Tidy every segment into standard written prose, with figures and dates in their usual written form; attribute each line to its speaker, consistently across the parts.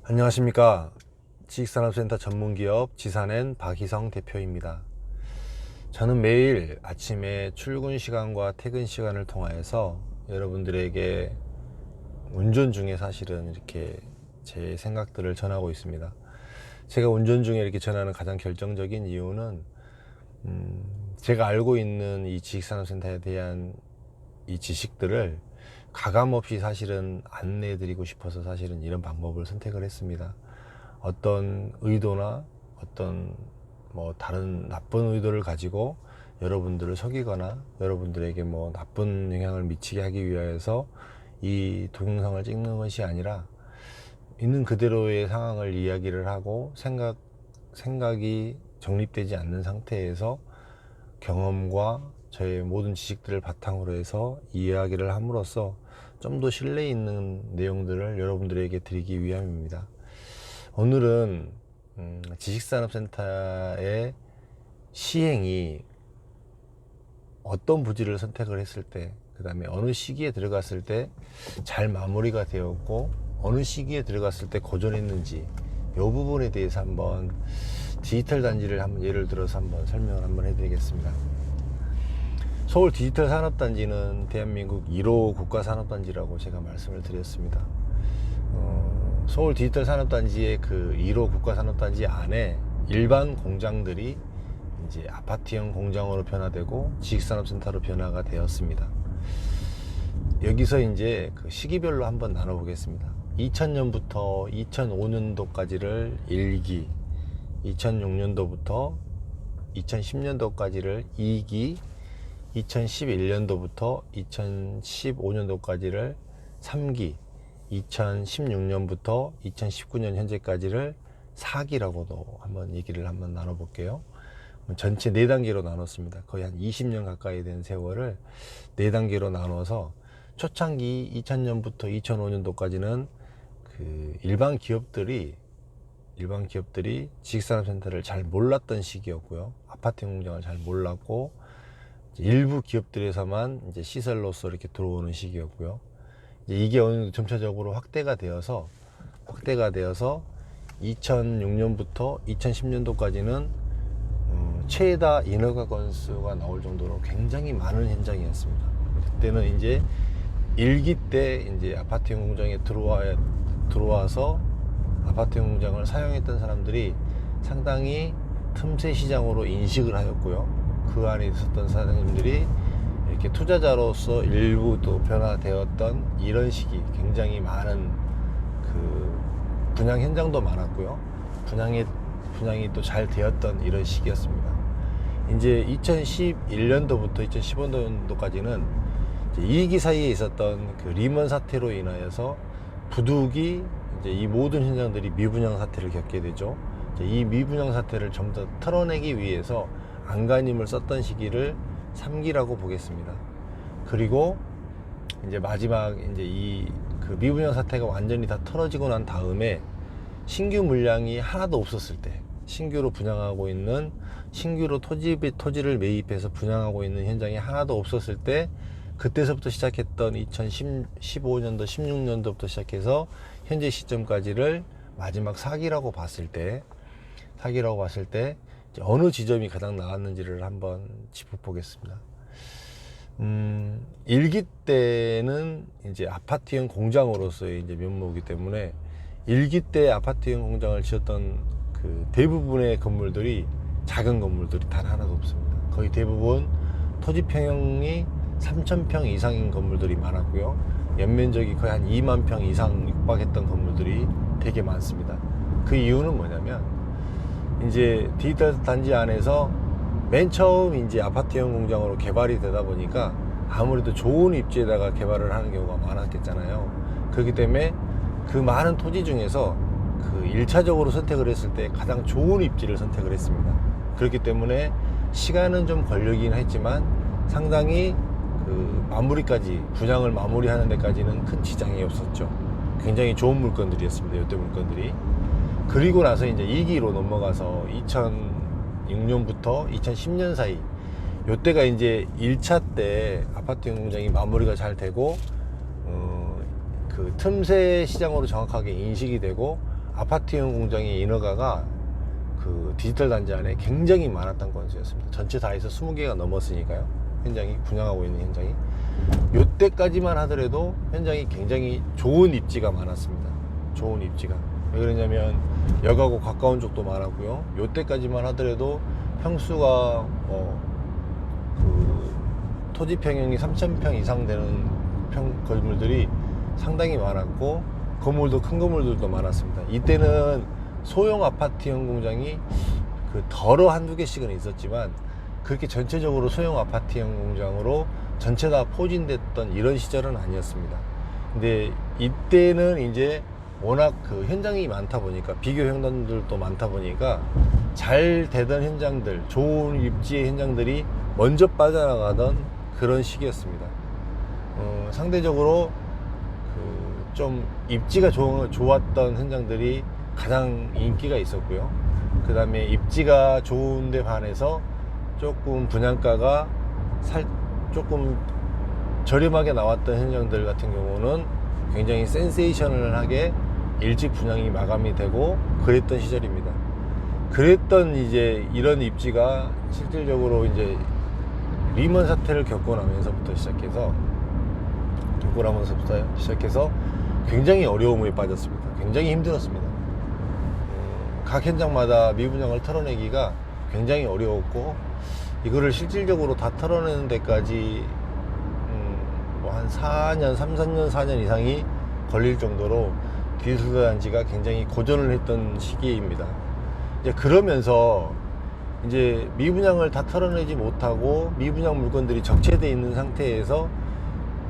Speaker 1: 안녕하십니까. 지식산업센터 전문기업 지산엔 박희성 대표입니다. 저는 매일 아침에 출근 시간과 퇴근 시간을 통하여서 여러분들에게 운전 중에 사실은 이렇게 제 생각들을 전하고 있습니다. 제가 운전 중에 이렇게 전하는 가장 결정적인 이유는 제가 알고 있는 이 지식산업센터에 대한 이 지식들을 가감없이 사실은 안내해 드리고 싶어서 사실은 이런 방법을 선택을 했습니다. 어떤 의도나 어떤 다른 나쁜 의도를 가지고 여러분들을 속이거나 여러분들에게 나쁜 영향을 미치게 하기 위해서 이 동영상을 찍는 것이 아니라 있는 그대로의 상황을 이야기를 하고 생각이 정립되지 않는 상태에서 경험과 저의 모든 지식들을 바탕으로 해서 이야기를 함으로써 좀 더 신뢰 있는 내용들을 여러분들에게 드리기 위함입니다. 오늘은 지식산업센터의 시행이 어떤 부지를 선택을 했을 때, 그 다음에 어느 시기에 들어갔을 때 잘 마무리가 되었고 어느 시기에 들어갔을 때 고전했는지 이 부분에 대해서 한번 디지털 단지를 한번 예를 들어서 한번 설명을 한번 해드리겠습니다. 서울 디지털 산업단지는 대한민국 1호 국가산업단지라고 제가 말씀을 드렸습니다. 서울 디지털 산업단지의 그 1호 국가산업단지 안에 일반 공장들이 이제 아파트형 공장으로 변화되고 지식산업센터로 변화가 되었습니다. 여기서 이제 그 시기별로 한번 나눠보겠습니다. 2000년부터 2005년도까지를 1기, 2006년도부터 2010년도까지를 2기, 2011년도부터 2015년도까지를 3기, 2016년부터 2019년 현재까지를 4기라고도 한번 얘기를 한번 나눠볼게요. 전체 4단계로 나눴습니다. 거의 한 20년 가까이 된 세월을 4단계로 나눠서 초창기 2000년부터 2005년도까지는 그 일반 기업들이 지식산업센터를 잘 몰랐던 시기였고요. 아파트 공장을 잘 몰랐고 일부 기업들에서만 이제 시설로서 이렇게 들어오는 시기였고요. 이제 이게 어느 정도 점차적으로 확대가 되어서 2006년부터 2010년도까지는 최다 인허가 건수가 나올 정도로 굉장히 많은 현장이었습니다. 그때는 이제 1기 때 이제 아파트형 공장에 들어와서 아파트형 공장을 사용했던 사람들이 상당히 틈새 시장으로 인식을 하였고요. 그 안에 있었던 사장님들이 이렇게 투자자로서 일부 또 변화되었던 이런 시기, 굉장히 많은 그 분양 현장도 많았고요. 분양이 또 잘 되었던 이런 시기였습니다. 이제 2011년도부터 2015년도까지는 2기 사이에 있었던 그 리먼 사태로 인하여서 부득이 이제 이 모든 현장들이 미분양 사태를 겪게 되죠. 이 미분양 사태를 좀 더 털어내기 위해서 안간힘을 썼던 시기를 3기라고 보겠습니다. 그리고 이제 마지막 이제 이 그 미분양 사태가 완전히 다 털어지고 난 다음에 신규 물량이 하나도 없었을 때, 신규로 분양하고 있는, 신규로 토지를 매입해서 분양하고 있는 현장이 하나도 없었을 때, 그때서부터 시작했던 2015년도 16년도부터 시작해서 현재 시점까지를 마지막 4기라고 봤을 때 어느 지점이 가장 나왔는지를 한번 짚어보겠습니다. 1기 때는 이제 아파트형 공장으로서의 이제 면모이기 때문에 1기 때 아파트형 공장을 지었던 그 대부분의 건물들이 작은 건물들이 단 하나도 없습니다. 거의 대부분 토지 평형이 3,000평 이상인 건물들이 많았고요. 연면적이 거의 한 2만 평 이상 육박했던 건물들이 되게 많습니다. 그 이유는 뭐냐면 이제 디지털 단지 안에서 맨 처음 이제 아파트형 공장으로 개발이 되다 보니까 아무래도 좋은 입지에다가 개발을 하는 경우가 많았겠잖아요. 그렇기 때문에 그 많은 토지 중에서 그 1차적으로 선택을 했을 때 가장 좋은 입지를 선택을 했습니다. 그렇기 때문에 시간은 좀 걸리긴 했지만 상당히 그 마무리까지, 분양을 마무리하는 데까지는 큰 지장이 없었죠. 굉장히 좋은 물건들이었습니다. 이때 물건들이. 그리고 나서 이제 2기로 넘어가서 2006년부터 2010년 사이, 요때가 이제 1차 때 아파트 공장이 마무리가 잘 되고 그 틈새 시장으로 정확하게 인식이 되고 아파트형 공장의 인허가가 그 디지털 단지 안에 굉장히 많았던 건수였습니다. 전체 다 해서 20개가 넘었으니까요. 현장이 분양하고 있는 현장이 요때까지만 하더라도 현장이 굉장히 좋은 입지가 많았습니다. 좋은 입지가 왜 그러냐면 역하고 가까운 쪽도 많았고요. 요때까지만 하더라도 평수가 그 토지 평형이 3,000평 이상 되는 건물들이 상당히 많았고 건물도 큰 건물들도 많았습니다. 이때는 소형 아파트형 공장이 그 덜어 한두 개씩은 있었지만 그렇게 전체적으로 소형 아파트형 공장으로 전체 다 포진됐던 이런 시절은 아니었습니다. 근데 이때는 이제 워낙 그 현장이 많다 보니까 비교 현장들도 많다 보니까 잘 되던 현장들, 좋은 입지의 현장들이 먼저 빠져나가던 그런 시기였습니다. 상대적으로 그 좀 입지가 좋았던 현장들이 가장 인기가 있었고요. 그 다음에 입지가 좋은데 반해서 조금 분양가가 조금 저렴하게 나왔던 현장들 같은 경우는 굉장히 센세이셔널하게 일찍 분양이 마감이 되고 그랬던 시절입니다. 그랬던 이제 이런 입지가 실질적으로 이제 리먼 사태를 겪고 나면서부터 시작해서 굉장히 어려움에 빠졌습니다. 굉장히 힘들었습니다. 각 현장마다 미분양을 털어내기가 굉장히 어려웠고 이거를 실질적으로 다 털어내는 데까지 한 4년 이상이 걸릴 정도로 디지털 단지가 굉장히 고전을 했던 시기입니다. 이제 그러면서 이제 미분양을 다 털어내지 못하고 미분양 물건들이 적체되어 있는 상태에서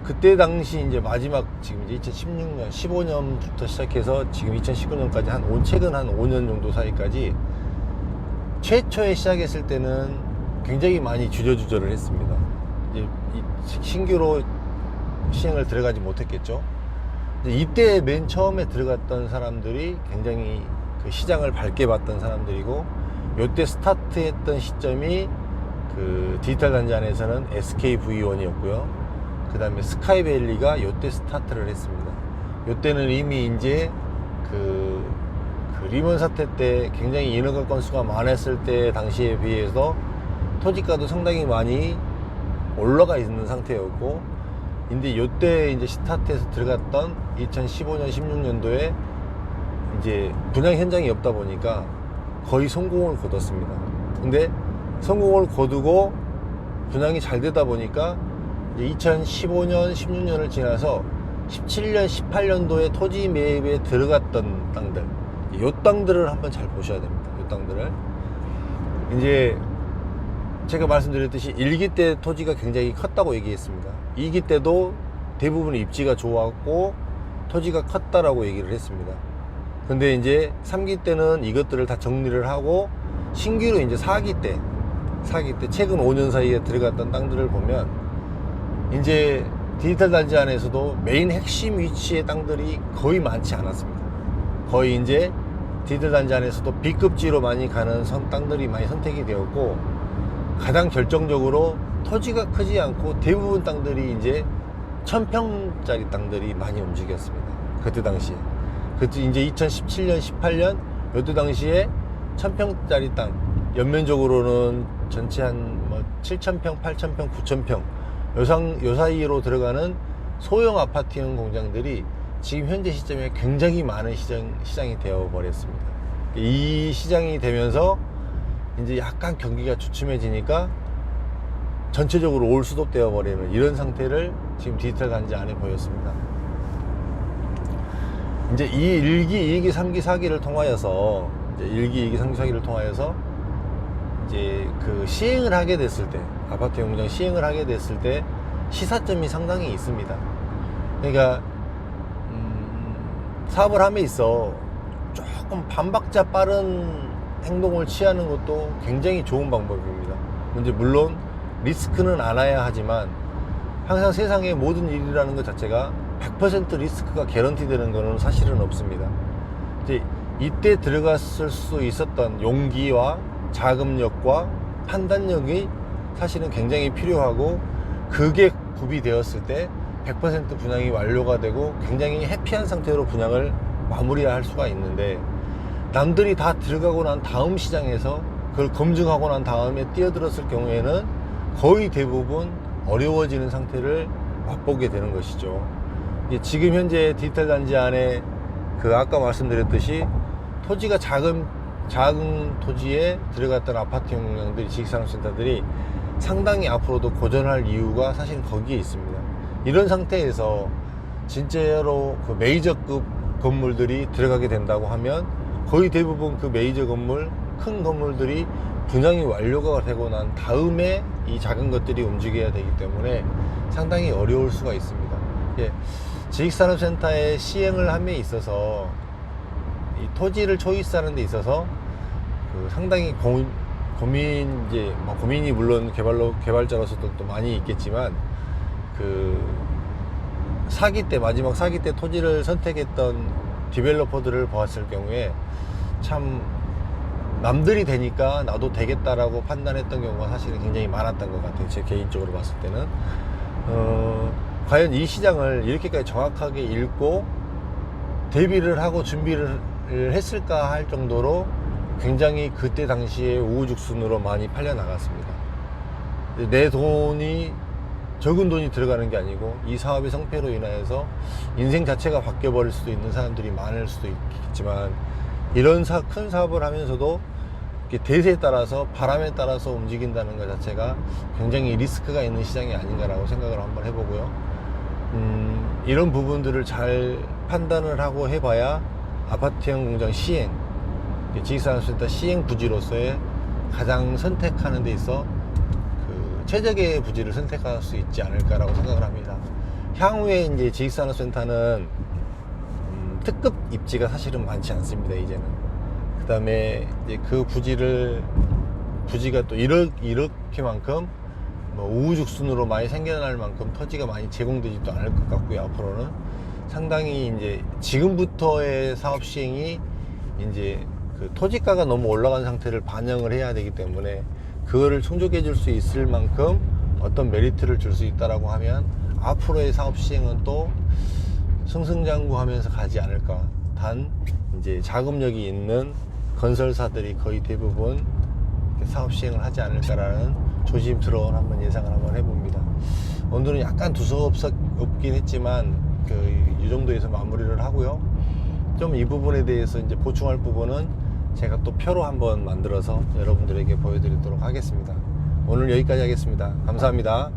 Speaker 1: 그때 당시 이제 마지막 지금 이제 2016년, 15년부터 시작해서 지금 2019년까지 최근 한 5년 정도 사이까지 최초에 시작했을 때는 굉장히 많이 주저주저를 했습니다. 이제 신규로 시행을 들어가지 못했겠죠. 이때 맨 처음에 들어갔던 사람들이 굉장히 그 시장을 밝게 봤던 사람들이고 요때 스타트했던 시점이 그 디지털 단지 안에서는 SKV1이었고요. 그 다음에 스카이밸리가 요때 스타트를 했습니다. 요때는 이미 이제 그 리먼 사태 때 굉장히 인허가 건수가 많았을 때 당시에 비해서 토지가도 상당히 많이 올라가 있는 상태였고, 근데 요때 이제 스타트해서 들어갔던 2015년, 16년도에 이제 분양 현장이 없다 보니까 거의 성공을 거뒀습니다. 근데 성공을 거두고 분양이 잘 되다 보니까 이제 2015년, 16년을 지나서 17년, 18년도에 토지 매입에 들어갔던 땅들, 요 땅들을 한번 잘 보셔야 됩니다. 요 땅들을 이제 제가 말씀드렸듯이 1기 때 토지가 굉장히 컸다고 얘기했습니다. 2기 때도 대부분 입지가 좋았고 토지가 컸다라고 얘기를 했습니다. 근데 이제 3기 때는 이것들을 다 정리를 하고 신규로 이제 4기 때 최근 5년 사이에 들어갔던 땅들을 보면 이제 디지털 단지 안에서도 메인 핵심 위치의 땅들이 거의 많지 않았습니다. 거의 이제 디지털 단지 안에서도 B급지로 많이 가는 땅들이 많이 선택이 되었고, 가장 결정적으로 토지가 크지 않고 대부분 땅들이 이제 1000평짜리 땅들이 많이 움직였습니다. 그때 당시에. 그때 이제 2017년, 18년 요때 당시에 1000평짜리 땅, 연면적으로는 전체 한 뭐 7000평, 8000평, 9000평 요 사이로 들어가는 소형 아파트형 공장들이 지금 현재 시점에 굉장히 많은 시장이 되어 버렸습니다. 이 시장이 되면서 이제 약간 경기가 주춤해지니까 전체적으로 올수도 되어 버리는 이런 상태를 지금 디지털 단지 안에 보였습니다. 이제 이 1기, 2기, 3기, 4기를 통하여서 이제 1기, 2기, 3기, 4기를 통하여서 이제 그 시행을 하게 됐을 때, 아파트 공장 시행을 하게 됐을 때 시사점이 상당히 있습니다. 그러니까 사업을 함에 있어 조금 반박자 빠른 행동을 취하는 것도 굉장히 좋은 방법입니다. 이제 물론 리스크는 안아야 하지만 항상 세상의 모든 일이라는 것 자체가 100% 리스크가 개런티 되는 것은 사실은 없습니다. 이제 이때 들어갔을 수 있었던 용기와 자금력과 판단력이 사실은 굉장히 필요하고, 그게 구비되었을 때 100% 분양이 완료가 되고 굉장히 해피한 상태로 분양을 마무리할 수가 있는데, 남들이 다 들어가고 난 다음 시장에서 그걸 검증하고 난 다음에 뛰어들었을 경우에는 거의 대부분 어려워지는 상태를 맛보게 되는 것이죠. 지금 현재 디지털 단지 안에 그 아까 말씀드렸듯이 토지가 작은 토지에 들어갔던 아파트 공장들이, 지식산업센터들이 상당히 앞으로도 고전할 이유가 사실 거기에 있습니다. 이런 상태에서 진짜로 그 메이저급 건물들이 들어가게 된다고 하면 거의 대부분 그 메이저 건물, 큰 건물들이 분양이 완료가 되고 난 다음에 이 작은 것들이 움직여야 되기 때문에 상당히 어려울 수가 있습니다. 예, 지식산업센터의 시행을 함에 있어서 이 토지를 초이스하는 데 있어서 그 상당히 고민이 물론 개발자로서도 또 많이 있겠지만, 그 마지막 사기 때 토지를 선택했던 디벨로퍼들을 보았을 경우에 참 남들이 되니까 나도 되겠다라고 판단했던 경우가 사실은 굉장히 많았던 것 같아요. 제 개인적으로 봤을 때는 과연 이 시장을 이렇게까지 정확하게 읽고 대비를 하고 준비를 했을까 할 정도로 굉장히 그때 당시에 우후죽순으로 많이 팔려 나갔습니다. 내 돈이 적은 돈이 들어가는 게 아니고 이 사업의 성패로 인하여서 인생 자체가 바뀌어 버릴 수도 있는 사람들이 많을 수도 있겠지만, 이런 큰 사업을 하면서도 대세에 따라서, 바람에 따라서 움직인다는 것 자체가 굉장히 리스크가 있는 시장이 아닌가라고 생각을 한번 해보고요. 이런 부분들을 잘 판단을 하고 해봐야 아파트형 공장 시행, 지식산업센터 시행 부지로서의 가장 선택하는 데 있어 그 최적의 부지를 선택할 수 있지 않을까라고 생각을 합니다. 향후에 이제 지식산업센터는 특급 입지가 사실은 많지 않습니다. 이제는 그 다음에 이제 그 부지가 또 이렇게만큼 뭐 우후죽순으로 많이 생겨날 만큼 토지가 많이 제공되지도 않을 것 같고요. 앞으로는 상당히 이제 지금부터의 사업 시행이 이제 그 토지가가 너무 올라간 상태를 반영을 해야 되기 때문에, 그거를 충족해 줄 수 있을 만큼 어떤 메리트를 줄 수 있다라고 하면 앞으로의 사업 시행은 또 승승장구하면서 가지 않을까. 단 이제 자금력이 있는 건설사들이 거의 대부분 사업 시행을 하지 않을까라는 조심스러운 한번 예상을 한번 해봅니다. 오늘은 약간 두서없긴 했지만 이 정도에서 마무리를 하고요. 좀 이 부분에 대해서 이제 보충할 부분은 제가 또 표로 한번 만들어서 여러분들에게 보여드리도록 하겠습니다. 오늘 여기까지 하겠습니다. 감사합니다.